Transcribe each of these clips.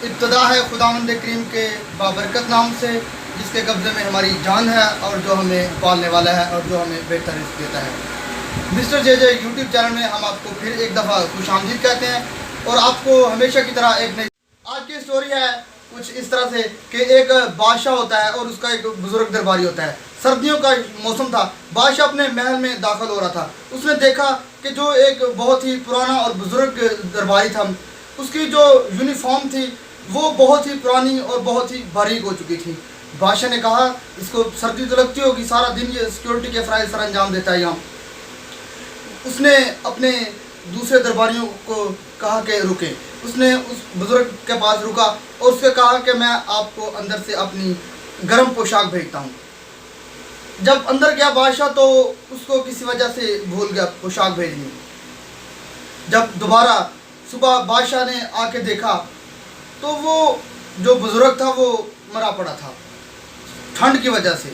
ابتدا ہے خداوند کریم کے بابرکت نام سے، جس کے قبضے میں ہماری جان ہے اور جو ہمیں پالنے والا ہے اور جو ہمیں بہتر رزق دیتا ہے۔ مسٹر جے جے یوٹیوب چینل میں ہم آپ کو پھر ایک دفعہ خوش آمدید کہتے ہیں اور آپ کو ہمیشہ کی طرح ایک نئی آج کی سٹوری ہے کچھ اس طرح سے کہ ایک بادشاہ ہوتا ہے اور اس کا ایک بزرگ درباری ہوتا ہے۔ سردیوں کا موسم تھا، بادشاہ اپنے محل میں داخل ہو رہا تھا۔ اس نے دیکھا کہ جو ایک بہت ہی پرانا اور بزرگ درباری تھا، اس کی جو یونیفارم تھی وہ بہت ہی پرانی اور بہت ہی باریک ہو چکی تھی۔ بادشاہ نے کہا اس کو سردی تو لگتی ہوگی، سارا دن یہ سیکورٹی کے فرائض سر انجام دیتا ہے یہاں۔ اس نے اپنے دوسرے درباریوں کو کہا کہ رکیں۔ اس نے اس بزرگ کے پاس رکا اور اس سے کہا کہ میں آپ کو اندر سے اپنی گرم پوشاک بھیجتا ہوں۔ جب اندر گیا بادشاہ تو اس کو کسی وجہ سے بھول گیا پوشاک بھیجنی۔ جب دوبارہ صبح بادشاہ نے آ کے دیکھا تو وہ جو بزرگ تھا وہ مرا پڑا تھا ٹھنڈ کی وجہ سے۔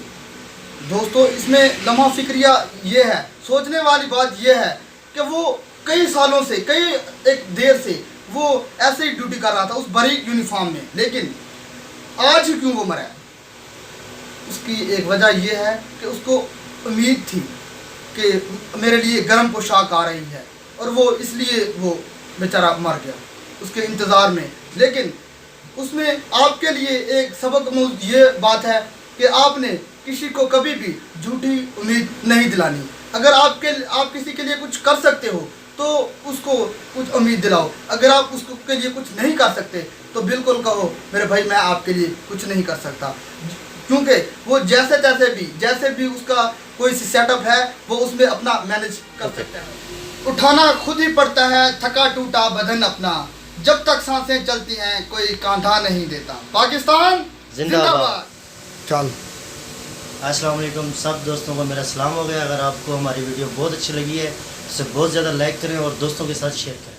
دوستو اس میں لمحہ فکریہ یہ ہے، سوچنے والی بات یہ ہے کہ وہ کئی سالوں سے ایک دیر سے وہ ایسے ہی ڈیوٹی کر رہا تھا اس باریک یونیفارم میں، لیکن آج ہی کیوں وہ مرا ہے؟ اس کی ایک وجہ یہ ہے کہ اس کو امید تھی کہ میرے لیے گرم پوشاک آ رہی ہے اور وہ اس لیے وہ بیچارہ مر گیا اس کے انتظار میں۔ لیکن اس میں آپ کے لیے ایک سبق یہ بات ہے کہ آپ نے کسی کو کبھی بھی جھوٹی امید نہیں دلانی۔ اگر آپ کسی کے لیے کچھ کر سکتے ہو تو اس کو کچھ امید دلاؤ، اگر آپ اس کے لیے کچھ نہیں کر سکتے تو بالکل کہو میرے بھائی میں آپ کے لیے کچھ نہیں کر سکتا، کیونکہ وہ جیسے بھی اس کا کوئی سیٹ اپ ہے وہ اس میں اپنا مینج کر سکتا ہے۔ اٹھانا خود ہی پڑتا ہے تھکا ٹوٹا بدن اپنا، جب تک سانسیں چلتی ہیں کوئی کاندھا نہیں دیتا۔ پاکستان زندہ باد۔ چل السلام علیکم سب دوستوں کو میرا سلام ہو گیا۔ اگر آپ کو ہماری ویڈیو بہت اچھی لگی ہے تو اسے بہت زیادہ لائک کریں اور دوستوں کے ساتھ شیئر کریں۔